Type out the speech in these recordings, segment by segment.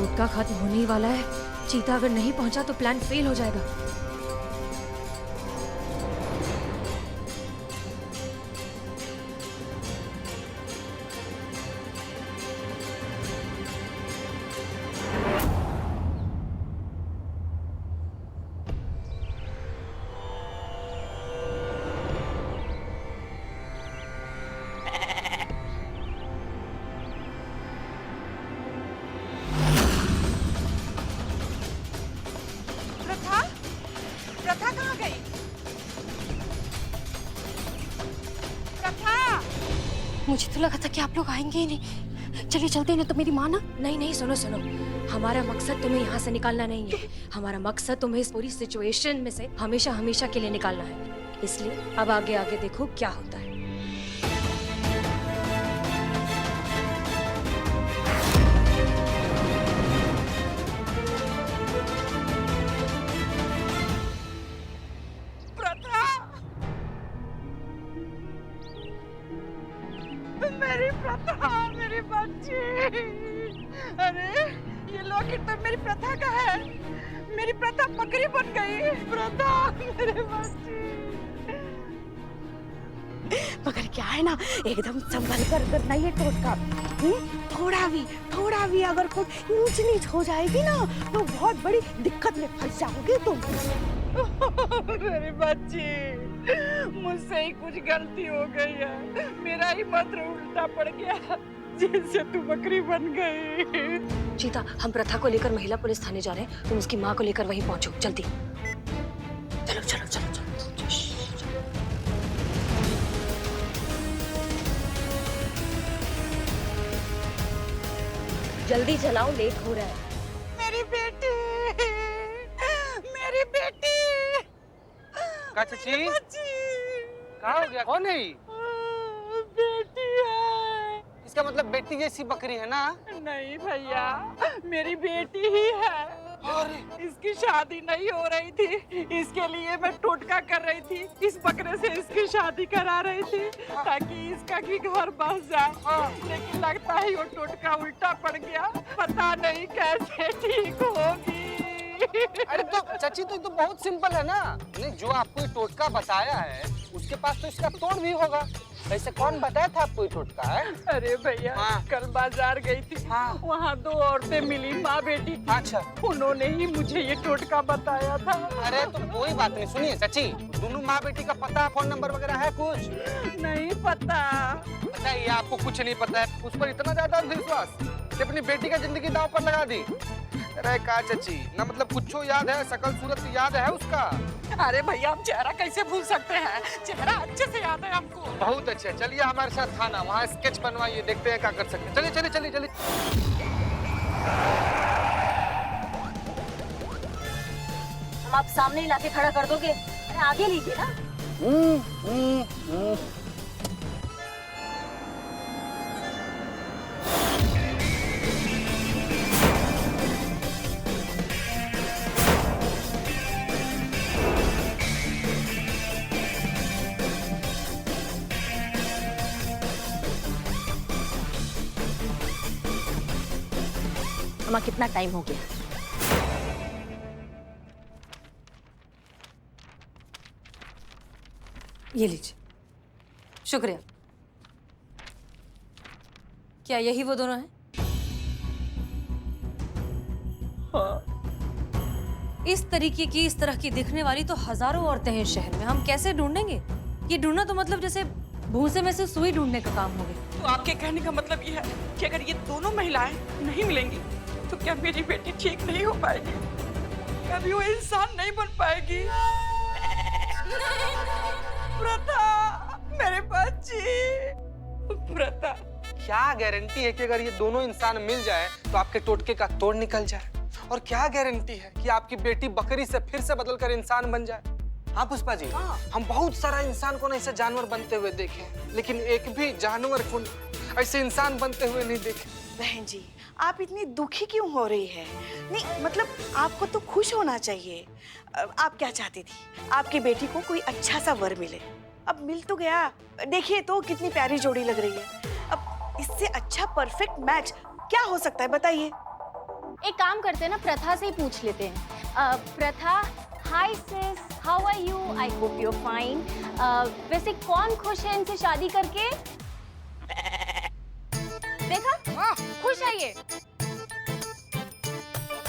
टोटका खत्म होने ही वाला है। चीता अगर नहीं पहुंचा तो प्लान फेल हो जाएगा। प्रथा कहाँ गई? प्रथा! मुझे तो लगा था कि आप लोग आएंगे ही नहीं। चलिए चलते हैं, ना तो मेरी माँ ना। नहीं नहीं, सुनो सुनो, हमारा मकसद तुम्हें यहाँ से निकालना नहीं है। हमारा मकसद तुम्हें इस पूरी सिचुएशन में से हमेशा हमेशा के लिए निकालना है। इसलिए अब आगे आगे देखो क्या होता है। मेरी प्रथा, मेरी बच्ची। अरे ये लॉकेट तो मेरी प्रथा का है। मेरी प्रथा बकरी बन गई। प्रथा, मेरी बच्ची। मगर क्या है ना, एकदम संभल कर करना ये टोटका। थोड़ा भी अगर कोई ऊंच नीच हो जाएगी ना तो बहुत बड़ी दिक्कत में फंस जाओगे तुम। मेरी बच्ची, मुझसे ही कुछ गलती हो गई है। मेरा ही मंत्र उल्टा पड़ गया जिससे तू बकरी बन गई। चीता, हम प्रथा को लेकर महिला पुलिस थाने जा रहे हैं। तुम उसकी माँ को लेकर वहीं पहुंचो, जल्दी। चलो चलो चलो चलो। जल्दी चलाओ, लेट हो रहा है। मेरी बेटी, मेरी बेटी। का चाची? कहाँ हो गया? कौन है? बेटी है। इसका मतलब बेटी जैसी बकरी है ना? नहीं भैया, मेरी बेटी ही है। इसकी शादी नहीं हो रही थी, इसके लिए मैं टोटका कर रही थी। इस बकरे से इसकी शादी करा रही थी ताकि इसका भी घर बस जाए। लेकिन लगता है वो टोटका उल्टा पड़ गया। पता नहीं कैसे ठीक होगी। अरे तो चाची, तो बहुत सिंपल है ना। नहीं, जो आपको ये टोटका बताया है उसके पास तो इसका तोड़ भी होगा। वैसे कौन बताया था आपको ये टोटका है? अरे भैया, कल बाजार गई थी। वहाँ दो औरतें मिली, माँ बेटी थी। अच्छा, उन्होंने ही मुझे ये टोटका बताया था। अरे तो कोई बात नहीं। सुनिए चाची, दोनों माँ बेटी का पता, फोन नंबर वगैरह है कुछ? नहीं पता। बताइए, आपको कुछ नहीं पता है? उस पर इतना ज्यादा विश्वास कि अपनी बेटी का जिंदगी दांव पर लगा दी। अरे का चाची ना, मतलब कुछ याद है? शकल सूरत याद है उसका? अरे भैया, हम चेहरा कैसे भूल सकते हैं? चेहरा अच्छे से याद है हमको। बहुत अच्छे। चलिए हमारे साथ थाना, वहाँ स्केच बनवाइए, देखते हैं क्या कर सकते हैं। चलिए चलिए चलिए चलिए। हम आप सामने ही लाके खड़ा कर दोगे? अरे आगे लीजिए ना। हमारा कितना टाइम हो गया? ये लीजिए। शुक्रिया। क्या यही वो दोनों हैं? हाँ। इस तरीके की, इस तरह की दिखने वाली तो हजारों औरतें हैं शहर में। हम कैसे ढूंढेंगे? ये ढूंढना तो मतलब जैसे भूसे में से सुई ढूंढने का काम हो गया। तो आपके कहने का मतलब ये है कि अगर ये दोनों महिलाएं नहीं मिलेंगी तो क्या मेरी बेटी ठीक नहीं हो पाएगी? कभी वो इंसान नहीं बन पाएगी? प्रथा, मेरे बच्ची। प्रथा, क्या गारंटी है कि अगर ये दोनों इंसान मिल जाए तो आपके टोटके का तोड़ निकल जाए? और क्या गारंटी है कि आपकी बेटी बकरी से फिर से बदलकर इंसान बन जाए? हाँ पुष्पा जी, हम बहुत सारा इंसान को ऐसे जानवर बनते हुए देखे, लेकिन एक भी जानवर को ऐसे इंसान बनते हुए नहीं देखे। बहन जी, आप इतनी दुखी क्यों हो रही है? नहीं मतलब आपको तो खुश होना चाहिए। आप क्या चाहती थी? आपकी बेटी को कोई अच्छा सा वर मिले। अब मिल तो गया। देखिए तो कितनी प्यारी जोड़ी लग रही है। अब इससे अच्छा परफेक्ट मैच क्या हो सकता है, बताइए? एक काम करते हैं ना, प्रथा से ही पूछ लेते हैं। Pratha, hi sis, how are you? I hope you are fine. वैसे कौन खुश है इनसे शादी करके? देखा, खुश है ये।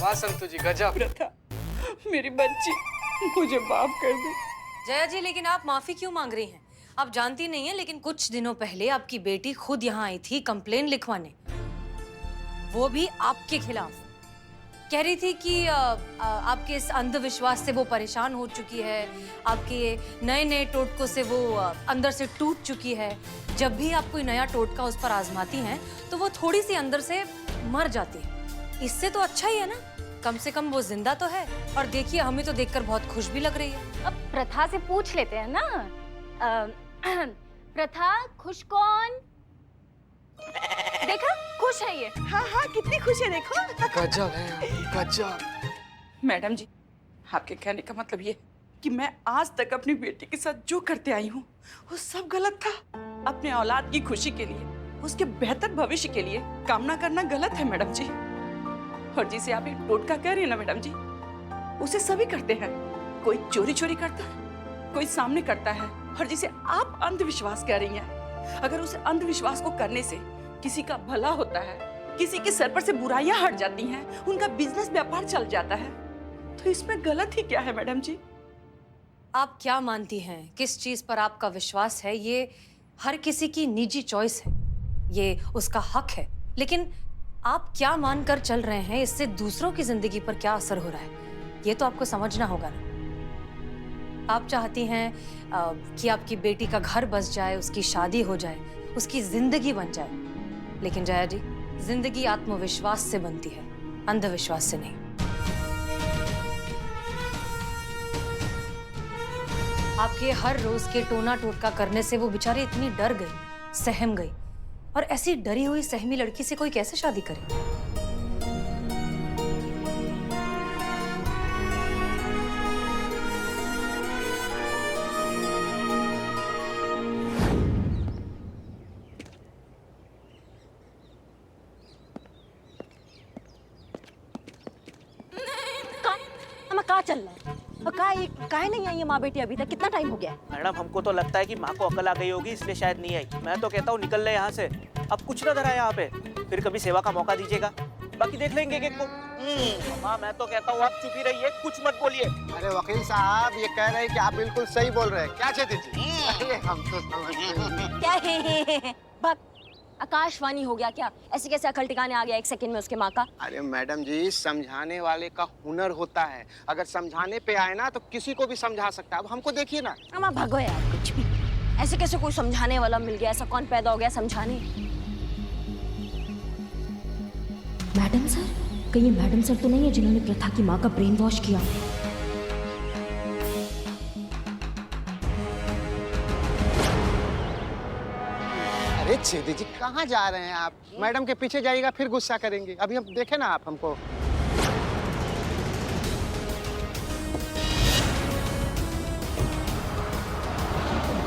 वाह संतु जी, गजब। प्रथा, मेरी बच्ची, मुझे माफ कर दे। जया जी, लेकिन आप माफी क्यों मांग रही हैं? आप जानती नहीं हैं, लेकिन कुछ दिनों पहले आपकी बेटी खुद यहाँ आई थी कंप्लेन लिखवाने, वो भी आपके खिलाफ। कह रही थी कि आपके इस अंधविश्वास से वो परेशान हो चुकी है, आपके नए नए टोटकों से वो अंदर से टूट चुकी है। जब भी आप कोई नया टोटका उस पर आजमाती हैं, तो वो थोड़ी सी अंदर से मर जाती है। इससे तो अच्छा ही है ना, कम से कम वो जिंदा तो है। और देखिए, हमें तो देखकर बहुत खुश भी लग रही है। अब प्रथा से पूछ लेते हैं ना। प्रथा, खुश कौन? देखा, खुश है ये। हाँ हाँ, कितनी खुश है देखो। गजब है, गजब। मैडम जी, आपके कहने का मतलब ये कि मैं आज तक अपनी बेटी के साथ जो करते आई हूँ वो सब गलत था। अपने औलाद की खुशी के लिए, उसके बेहतर भविष्य के लिए कामना करना गलत है मैडम जी। और जिसे आप एक टोटका कह रही हैं ना मैडम जी, उसे सभी करते हैं। कोई चोरी चोरी करता है, कोई सामने करता है। और जिसे आप अंधविश्वास कह रही हैं, अगर उस अंधविश्वास को करने से किसी का भला होता है, किसी के सर पर से बुराइयां हट जाती हैं, उनका बिजनेस व्यापार चल जाता है, तो इसमें गलत ही क्या है मैडम जी? आप क्या मानती हैं, किस चीज पर आपका विश्वास है, ये हर किसी की निजी चॉइस है, ये उसका हक है। लेकिन आप क्या मानकर चल रहे हैं, इससे दूसरों की जिंदगी पर क्या असर हो रहा है, ये तो आपको समझना होगा ना। आप चाहती हैं कि आपकी बेटी का घर बस जाए, उसकी शादी हो जाए, उसकी जिंदगी बन जाए। लेकिन जया जी, जिंदगी आत्मविश्वास से बनती है, अंधविश्वास से नहीं। आपके हर रोज के टोना टोटका करने से वो बेचारी इतनी डर गई, सहम गई। और ऐसी डरी हुई सहमी लड़की से कोई कैसे शादी करे? कहाँ चल रहा है? और काहे नहीं आई है माँ बेटी अभी तक? कितना टाइम हो गया? मैडम, हमको तो लगता है कि माँ को अकल आ गई होगी, इसलिए शायद नहीं आई। मैं तो कहता हूँ निकल ले यहाँ से, अब कुछ ना धरा है यहाँ पे, फिर कभी सेवा का मौका दीजिएगा, बाकी देख लेंगे एक को। माँ, मैं तो कहता हूँ आप चुप ही रहिए, कुछ मत बोलिए। अरे वकील साहब, ये कह रहे हैं कि आप बिल्कुल सही बोल रहे हैं। क्या चाहते जी? अरे हम तो समझते क्या है? बक आकाशवाणी हो गया क्या? ऐसे कैसे अकल टिकाने आ गया एक सेकंड में उसके माँ का? अरे मैडम जी, समझाने वाले का हुनर होता है। अगर समझाने पे आए ना तो किसी को भी समझा सकता है। अब हमको देखिए ना। अम्मा भागो यार, कुछ भी। ऐसे कैसे कोई समझाने वाला मिल गया? ऐसा कौन पैदा हो गया समझाने? Madam sir? कहीं मैडम सर तो नहीं है जिन्होंने प्रथा की माँ का ब्रेन वॉश किया? अरे छेदी जी, कहाँ जा रहे हैं आप? मैडम के पीछे जाइएगा, फिर गुस्सा करेंगे। अभी हम देखे ना आप हमको।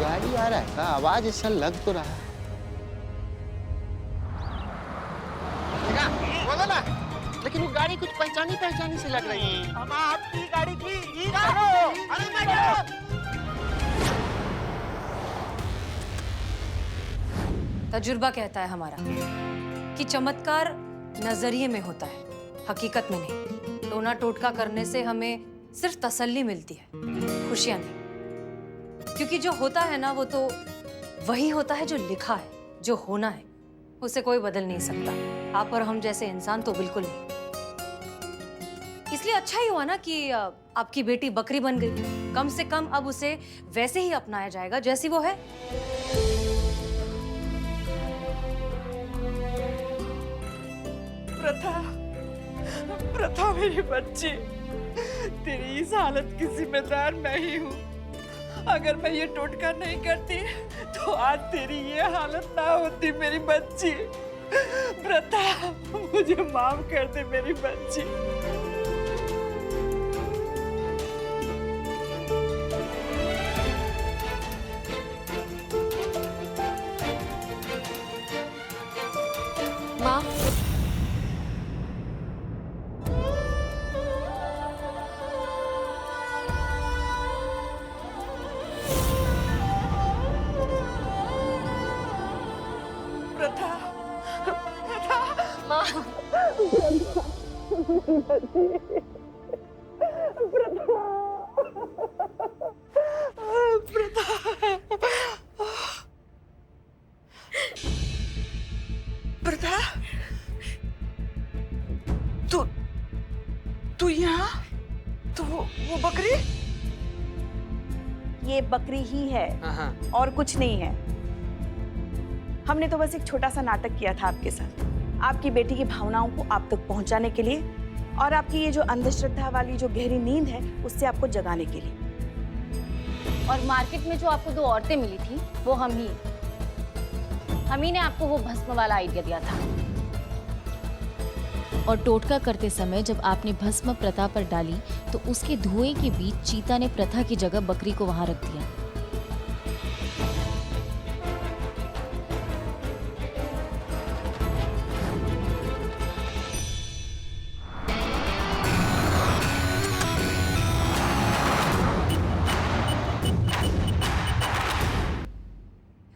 गाड़ी आ रहा है का? आवाज ऐसा लग तो रहा है। देखा? बोलो ना। लेकिन वो गाड़ी कुछ पहचानी से लग रही है। हम आपकी गाड़ी की तजुर्बा कहता है हमारा कि चमत्कार नजरिए में होता है, हकीकत में नहीं। टोना टोटका करने से हमें सिर्फ तसल्ली मिलती है, खुशियां नहीं। क्योंकि जो होता है ना, वो तो वही होता है जो लिखा है, जो होना है, उसे कोई बदल नहीं सकता। आप और हम जैसे इंसान तो बिल्कुल नहीं। इसलिए अच्छा ही हुआ ना कि आपकी बेटी बकरी बन गई। कम से कम अब उसे वैसे ही अपनाया जाएगा जैसी वो है। प्रथा मेरी बच्ची, तेरी इस हालत की जिम्मेदार मैं ही हूँ। अगर मैं ये टोटका नहीं करती तो आज तेरी ये हालत ना होती मेरी बच्ची। प्रथा, मुझे माफ कर दे मेरी बच्ची। प्रथा, माँ प्रथा, तू यहाँ? तो वो बकरी? ये बकरी ही है और कुछ नहीं है। हमने तो बस एक छोटा सा नाटक किया था आपके साथ, आपकी बेटी की भावनाओं को आप तक पहुंचाने के लिए और आपकी ये जो अंधश्रद्धा वाली जो गहरी नींद है उससे आपको जगाने के लिए। और मार्केट में जो आपको 2 औरतें मिली थी वो हम ही ने आपको वो भस्म वाला आइडिया दिया था। और टोटका करते समय जब आपने भस्म प्रथा पर डाली तो उसके धुएं के बीच चीता ने प्रथा की जगह बकरी को वहां रख दिया।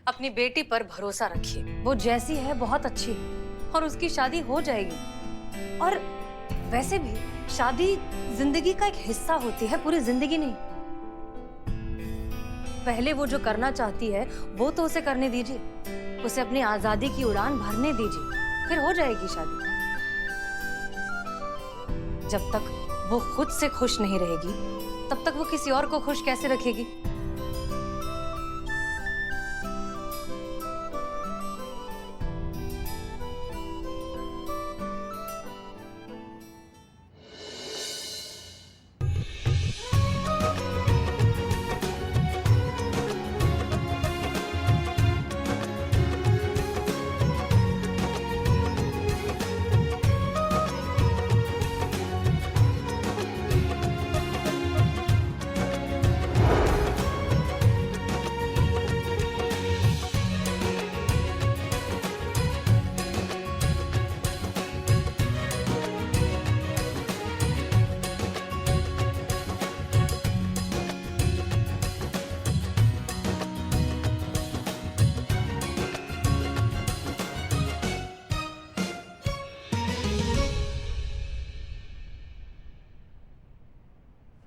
अपनी बेटी पर भरोसा रखिए, वो जैसी है बहुत अच्छी है और उसकी शादी हो जाएगी। और वैसे भी शादी जिंदगी का एक हिस्सा होती है, पूरी जिंदगी नहीं। पहले वो जो करना चाहती है वो तो उसे करने दीजिए, उसे अपनी आजादी की उड़ान भरने दीजिए, फिर हो जाएगी शादी। जब तक वो खुद से खुश नहीं रहेगी तब तक वो किसी और को खुश कैसे रखेगी?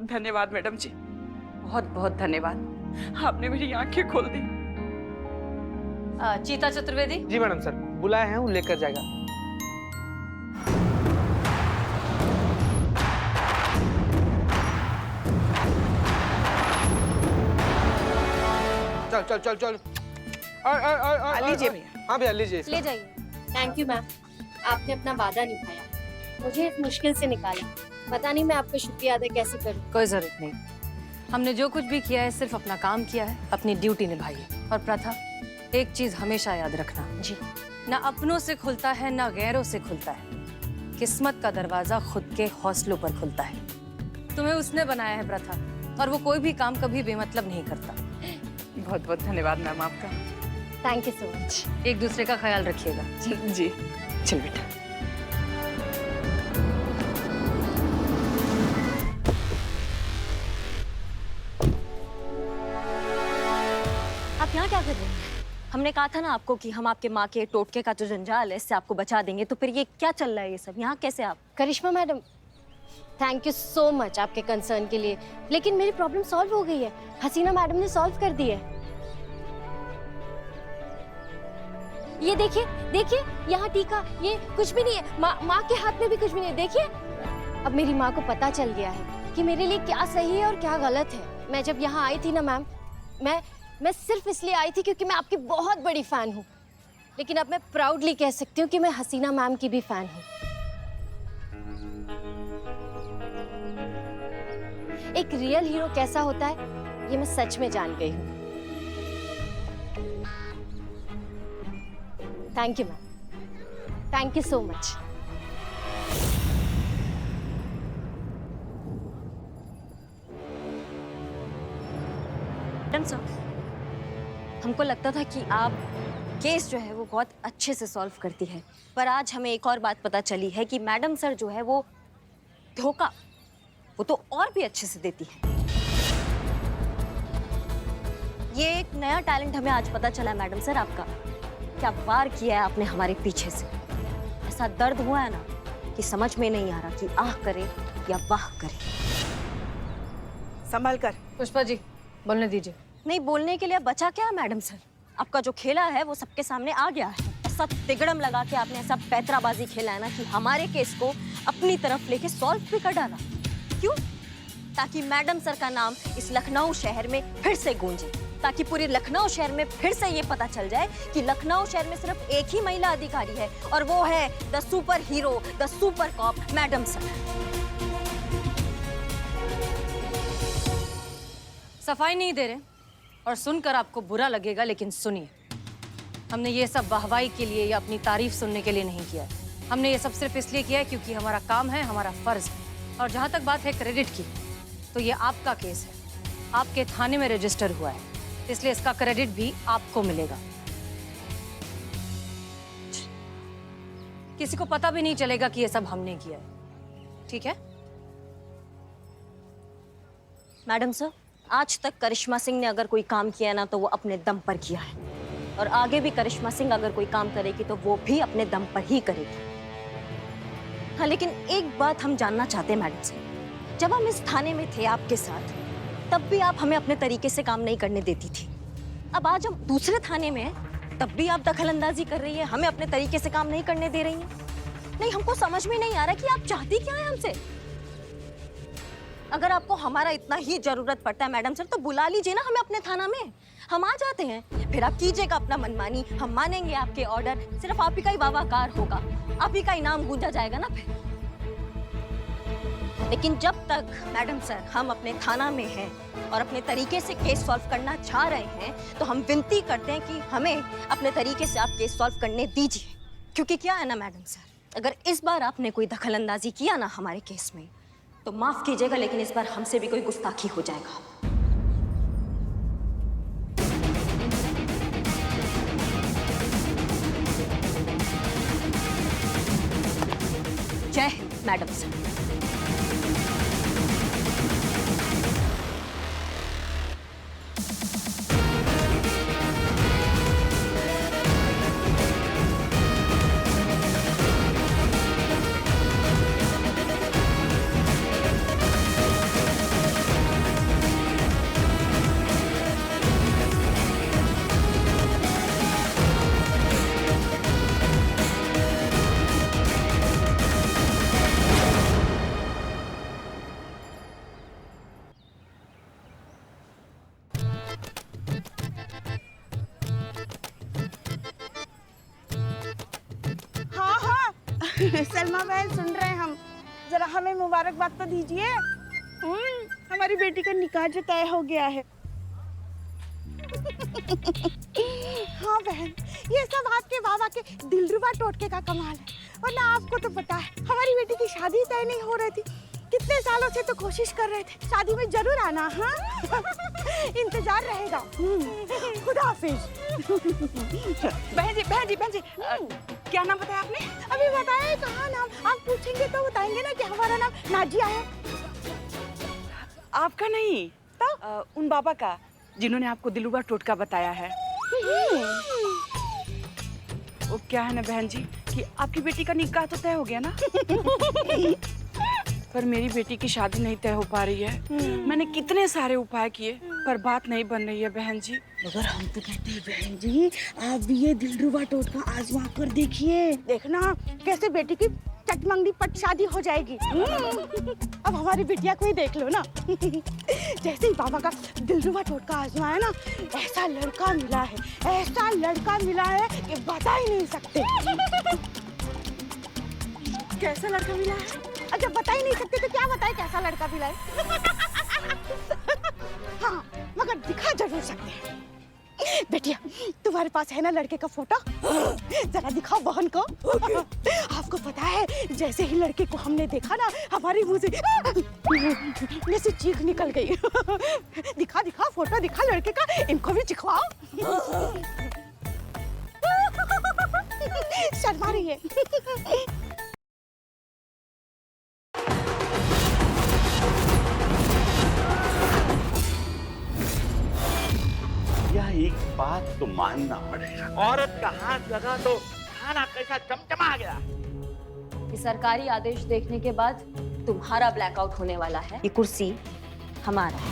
धन्यवाद मैडम जी, बहुत बहुत धन्यवाद, आपने मेरी आंखें खोल दी। चीता चतुर्वेदी। जी मैडम सर, बुलाए हैं, वो लेकर जाएगा। चल चल चल चल। लीजिए भैया। हाँ भैया लीजिए। ले जाइए। थैंक यू मैम, आपने अपना वादा निभाया, मुझे इस मुश्किल से निकाला। पता नहीं मैं आपका शुक्रिया अदा कैसे करूं। कोई जरूरत नहीं, हमने जो कुछ भी किया है सिर्फ अपना काम किया है, अपनी ड्यूटी निभाई है। और प्रथा, एक चीज हमेशा याद रखना जी, ना अपनों से खुलता है ना गैरों से खुलता है। किस्मत का दरवाजा खुद के हौसलों पर खुलता है। तुम्हें उसने बनाया है प्रथा, और वो कोई भी काम कभी बेमतलब नहीं करता। बहुत बहुत धन्यवाद मैम आपका। Thank you so much. एक दूसरे का ख्याल रखिएगा। जी चल बेटा। आप यहाँ क्या कर रहे हैं? हमने कहा था ना आपको कि हम आपके माँ के टोटके का जो जंजाल है इससे आपको बचा देंगे, तो फिर ये क्या चल रहा है ये सब? यहाँ कैसे आप? Karishma madam, thank you so much आपके कंसर्न के लिए, लेकिन मेरी प्रॉब्लम सॉल्व हो गई है। हसीना मैडम ने सॉल्व कर दी है। ये देखिए देखिए, यहाँ टीका, ये कुछ भी नहीं है। माँ के हाथ में भी कुछ भी नहीं है, देखिए। अब मेरी माँ को पता चल गया है कि मेरे लिए क्या सही है और क्या गलत है। मैं जब यहाँ आई थी ना मैम, मैं सिर्फ इसलिए आई थी क्योंकि मैं आपकी बहुत बड़ी फैन हूँ, लेकिन अब मैं प्राउडली कह सकती हूँ कि मैं हसीना मैम की भी फैन हूँ। एक रियल हीरो कैसा होता है ये मैं सच में जान गई हूँ। Thank you ma'am, thank you so much. Madam sir, हमको लगता था कि आप केस जो है वो बहुत अच्छे से सॉल्व करती है, पर आज हमें एक और बात पता चली है कि मैडम सर जो है वो धोखा वो तो और भी अच्छे से देती है। ये एक नया टैलेंट हमें आज पता चला मैडम सर आपका। क्या वार किया है आपने हमारे पीछे से। ऐसा दर्द हुआ है ना कि समझ में नहीं आ रहा कि आह करे या वाह करे। संभल कर। पुष्पा जी बोलने दीजिए। नहीं बोलने के लिए बचा क्या है मैडम सर? आपका जो खेला है वो सबके सामने आ गया है। ऐसा तिगड़म लगा के आपने ऐसा पैतराबाजी खेला है ना कि हमारे केस को अपनी तरफ लेके सॉल्व भी कर डाला। क्यों? ताकि मैडम सर का नाम इस लखनऊ शहर में फिर से गूंजे, ताकि पूरे लखनऊ शहर में फिर से ये पता चल जाए कि लखनऊ शहर में सिर्फ एक ही महिला अधिकारी है और वो है the super hero, the super cop madam sir. सफाई नहीं दे रहे और सुनकर आपको बुरा लगेगा, लेकिन सुनिए, हमने ये सब वाहवाही के लिए या अपनी तारीफ सुनने के लिए नहीं किया है। हमने ये सब सिर्फ इसलिए किया है क्योंकि हमारा काम है, हमारा फर्ज है। और जहाँ तक बात है क्रेडिट की, तो ये आपका केस है, आपके थाने में रजिस्टर हुआ है, इसलिए इसका क्रेडिट भी आपको मिलेगा। किसी को पता भी नहीं चलेगा कि ये सब हमने किया है, ठीक है? मैडम सर, आज तक करिश्मा सिंह ने अगर कोई काम किया ना तो वो अपने दम पर किया है, और आगे भी करिश्मा सिंह अगर कोई काम करेगी तो वो भी अपने दम पर ही करेगी। हाँ, लेकिन एक बात हम जानना चाहते हैं मैडम सर, जब हम इस थाने में थे आपके साथ, तब भी आप हमें अपने तरीके से काम नहीं करने देती थी। अब आज हम दूसरे थाने में हैं, तब भी आप दखलंदाजी कर रही है, हमें अपने तरीके से काम नहीं करने दे रही हैं। नहीं, हमको समझ में नहीं आ रहा कि आप चाहती क्या है हमसे। अगर आपको हमारा इतना ही जरूरत पड़ता है मैडम सर, तो बुला लीजिए ना हमें अपने थाना में, हम आ जाते हैं। फिर आप कीजिएगा अपना मनमानी, हम मानेंगे आपके ऑर्डर, सिर्फ आप ही का ही वाहवाकार होगा, आप ही का इनाम गूंजा जाएगा ना फिर। लेकिन जब तक मैडम सर हम अपने थाना में हैं और अपने तरीके से केस सॉल्व करना चाह रहे हैं, तो हम विनती करते हैं कि हमें अपने तरीके से आप केस सॉल्व करने दीजिए। क्योंकि क्या है ना मैडम सर, अगर इस बार आपने कोई दखलंदाजी किया ना हमारे केस में, तो माफ कीजिएगा लेकिन इस बार हमसे भी कोई गुस्ताखी हो जाएगा। जय हिंद मैडम सर। सलमा बहन सुन रहे हैं हम, जरा हमें मुबारकबाद तो दीजिए। हमारी बेटी का निकाह जो तय हो गया है। हाँ बहन, ये सब आपके बाबा के दिलरुबा टोटके का कमाल है, वरना आपको तो पता है हमारी बेटी की शादी तय नहीं हो रही थी। कितने सालों से तो कोशिश कर रहे थे, शादी में जरूर आना। हाँ इंतजार रहेगा। खुदा हाफिज। बहन जी क्या नाम बताया आपने? अभी बताया कहाँ नाम? आप पूछेंगे तो बताएंगे ना कि हमारा नाम नाजिया है। आपका नहीं तो उन बाबा का जिन्होंने आपको दिलरुबा टोटका बताया है। वो क्या है ना बहन जी कि आपकी बेटी का निकाह तो तय हो गया ना, पर मेरी बेटी की शादी नहीं तय हो पा रही है। मैंने कितने सारे उपाय किए पर बात नहीं बन रही है बहन जी। मगर हम तो कहते हैं बहन जी, आप भी ये दिलरुबा टोटका आजमा कर देखिए, देखना कैसे बेटी की चटमंगनी पट शादी हो जाएगी। अब हमारी बिटिया को ही देख लो ना। जैसे ही बाबा का दिलरुबा टोटका आजमाया ना, ऐसा लड़का मिला है, ऐसा लड़का मिला है कि बता ही नहीं सकते। कैसा लड़का मिला है? अच्छा बता ही नहीं सकते तो क्या बताए कैसा लड़का मिला है? हाँ मगर दिखा जरूर सकते हैं। बेटिया तुम्हारे पास है ना लड़के का फोटो? जरा दिखाओ बहन को। आपको पता है जैसे ही लड़के को हमने देखा ना, हमारे मुंह से चीख निकल गई। दिखा दिखा फोटो दिखा लड़के का, इनको भी चिखवाओ। शर्मा रही है। यह एक बात तो मानना पड़ेगा। औरत का हाथ लगा तो खाना कैसा चमचमा गया। ये सरकारी आदेश देखने के बाद तुम्हारा ब्लैकआउट होने वाला है। ये कुर्सी हमारा है।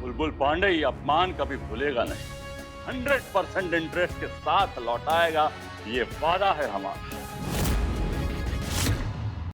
बुलबुल पांडे ये अपमान कभी भूलेगा नहीं। 100% इंटरेस्ट के साथ लौटाएगा, ये वादा है हमारा।